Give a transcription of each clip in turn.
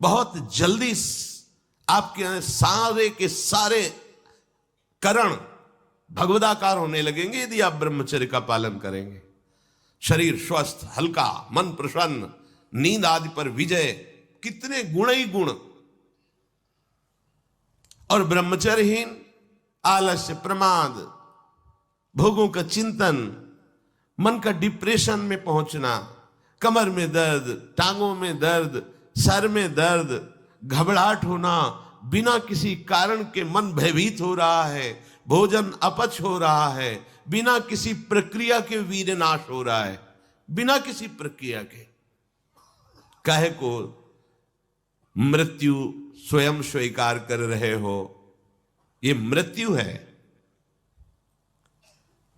बहुत जल्दी आपके सारे के सारे करण भगवदाकार होने लगेंगे यदि आप ब्रह्मचर्य का पालन करेंगे। शरीर स्वस्थ, हल्का, मन प्रसन्न, नींद आदि पर विजय, कितने गुण ही गुण। और ब्रह्मचर्यहीन आलस्य, प्रमाद, भोगों का चिंतन, मन का डिप्रेशन में पहुंचना, कमर में दर्द, टांगों में दर्द, सर में दर्द, घबराहट होना, बिना किसी कारण के मन भयभीत हो रहा है, भोजन अपच हो रहा है, बिना किसी प्रक्रिया के वीरनाश हो रहा है, बिना किसी प्रक्रिया के। काहे को मृत्यु स्वयं स्वीकार कर रहे हो, ये मृत्यु है।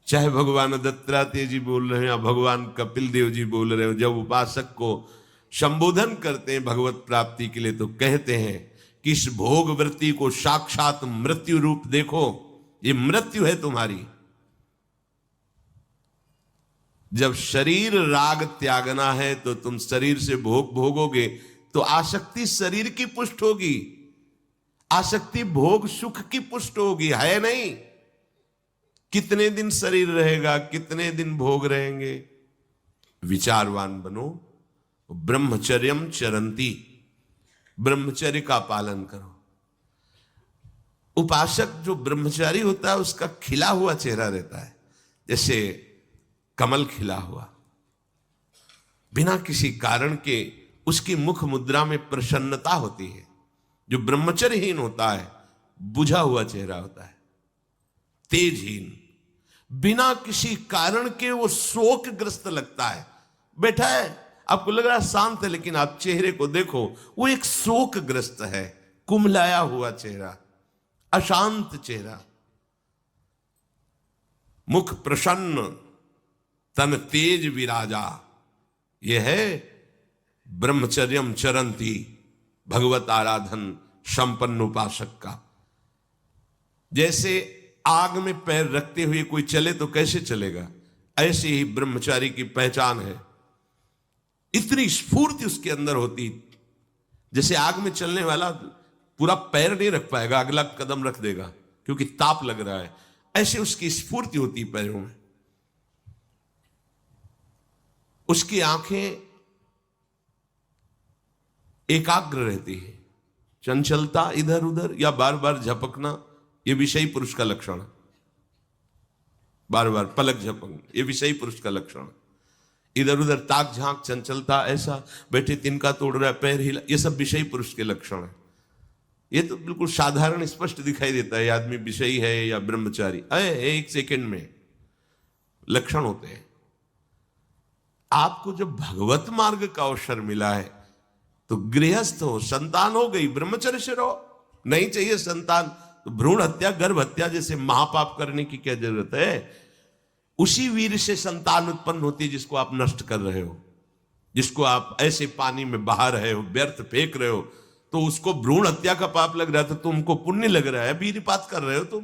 चाहे भगवान दत्तात्रेय जी बोल रहे हैं या भगवान कपिल देव जी बोल रहे हो, जब उपासक को संबोधन करते हैं भगवत प्राप्ति के लिए तो कहते हैं कि इस भोग वृत्ति को साक्षात मृत्यु रूप देखो, ये मृत्यु है तुम्हारी। जब शरीर राग त्यागना है तो तुम शरीर से भोग भोगोगे तो आसक्ति शरीर की पुष्ट होगी, आसक्ति भोग सुख की पुष्ट होगी, है नहीं। कितने दिन शरीर रहेगा, कितने दिन भोग रहेंगे। विचारवान बनो, ब्रह्मचर्यम चरंती, ब्रह्मचर्य का पालन करो। उपासक जो ब्रह्मचारी होता है उसका खिला हुआ चेहरा रहता है, जैसे कमल खिला हुआ, बिना किसी कारण के उसकी मुख मुद्रा में प्रसन्नता होती है। जो ब्रह्मचर्यहीन होता है बुझा हुआ चेहरा होता है, तेजहीन, बिना किसी कारण के वो शोकग्रस्त लगता है। बैठा है, आपको लग रहा है शांत है, लेकिन आप चेहरे को देखो, वो एक शोकग्रस्त है, कुम्हलाया हुआ चेहरा, अशांत चेहरा। मुख प्रसन्न, तन तेज विराजा, यह है ब्रह्मचर्यम चरंती, भगवत आराधन संपन्न उपासक का। जैसे आग में पैर रखते हुए कोई चले तो कैसे चलेगा, ऐसे ही ब्रह्मचारी की पहचान है। इतनी स्फूर्ति उसके अंदर होती, जैसे आग में चलने वाला पूरा पैर नहीं रख पाएगा, अगला कदम रख देगा क्योंकि ताप लग रहा है, ऐसे उसकी स्फूर्ति होती पैरों में। उसकी आंखें एकाग्र रहती है, चंचलता इधर उधर या बार बार झपकना यह विषयी पुरुष का लक्षण है। बार बार पलक झपकना यह विषयी पुरुष का लक्षण है। इधर उधर ताक झांक, चंचलता, ऐसा बैठे तिनका तोड़ रहा है, पैर हिला, ये सब विषयी पुरुष के लक्षण है। ये तो बिल्कुल साधारण स्पष्ट दिखाई देता है आदमी विषयी है या ब्रह्मचारी, एक सेकंड में लक्षण होते हैं। आपको जब भगवत मार्ग का अवसर मिला है तो गृहस्थ हो, संतान हो गई, ब्रह्मचर्य से रहो। नहीं चाहिए संतान तो भ्रूण हत्या, गर्भ हत्या जैसे महापाप करने की क्या जरूरत है। उसी वीर से संतान उत्पन्न होती है जिसको आप नष्ट कर रहे हो, जिसको आप ऐसे पानी में बहा रहे हो, व्यर्थ फेंक रहे हो, तो उसको भ्रूण हत्या का पाप लग रहा है, तो तुमको पुण्य लग रहा है, वीरपात कर रहे हो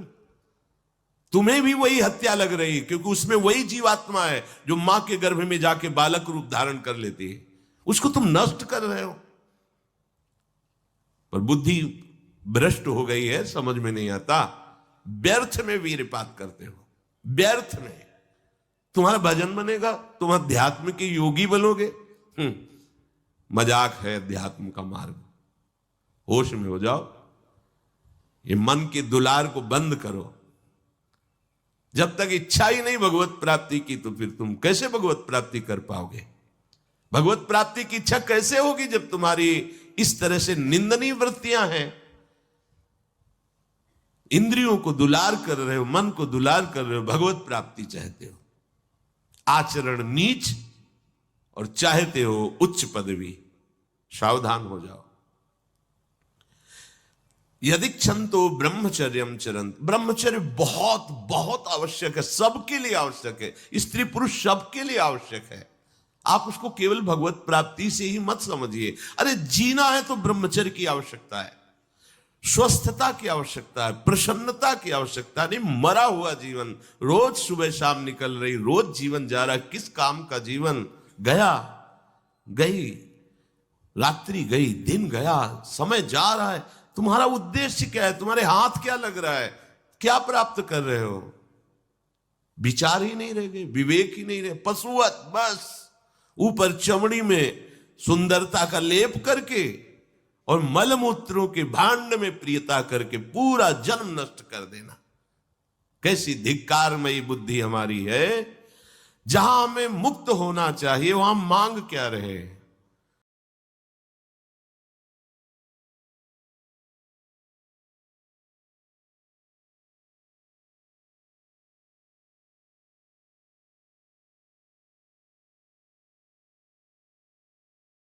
तुम्हें भी वही हत्या लग रही है, क्योंकि उसमें वही जीवात्मा है जो मां के गर्भ में जाके बालक रूप धारण कर लेती है, उसको तुम नष्ट कर रहे हो। पर बुद्धि भ्रष्ट हो गई है, समझ में नहीं आता, व्यर्थ में वीरपात करते हो, व्यर्थ में। तुम्हारा भजन बनेगा, तुम अध्यात्म के योगी बनोगे, मजाक है अध्यात्म का मार्ग। होश में हो जाओ, ये मन के दुलार को बंद करो। जब तक इच्छा ही नहीं भगवत प्राप्ति की तो फिर तुम कैसे भगवत प्राप्ति कर पाओगे। भगवत प्राप्ति की इच्छा कैसे होगी जब तुम्हारी इस तरह से निंदनीय वृत्तियां हैं। इंद्रियों को दुलार कर रहे हो, मन को दुलार कर रहे हो, भगवत प्राप्ति चाहते हो, आचरण नीच और चाहते हो उच्च पदवी। सावधान हो जाओ। यदि क्षंतो ब्रह्मचर्यम चरंत, ब्रह्मचर्य बहुत बहुत आवश्यक है, सबके लिए आवश्यक है, स्त्री पुरुष सबके लिए आवश्यक है। आप उसको केवल भगवत प्राप्ति से ही मत समझिए। अरे जीना है तो ब्रह्मचर्य की आवश्यकता है, स्वस्थता की आवश्यकता है, प्रसन्नता की आवश्यकता नहीं। मरा हुआ जीवन, रोज सुबह शाम निकल रही, रोज जीवन जा रहा, किस काम का जीवन, गया गई। रात्रि गई, दिन गया, समय जा रहा है, तुम्हारा उद्देश्य क्या है? तुम्हारे हाथ क्या लग रहा है? क्या प्राप्त कर रहे हो? विचार ही नहीं रह गए, विवेक ही नहीं रहे, पशुवत बस ऊपर चमड़ी में सुंदरता का लेप करके और मलमूत्रों के भांड में प्रियता करके पूरा जन्म नष्ट कर देना। कैसी धिक्कारमयी बुद्धि हमारी है। जहां हमें मुक्त होना चाहिए वहां मांग क्या रहे।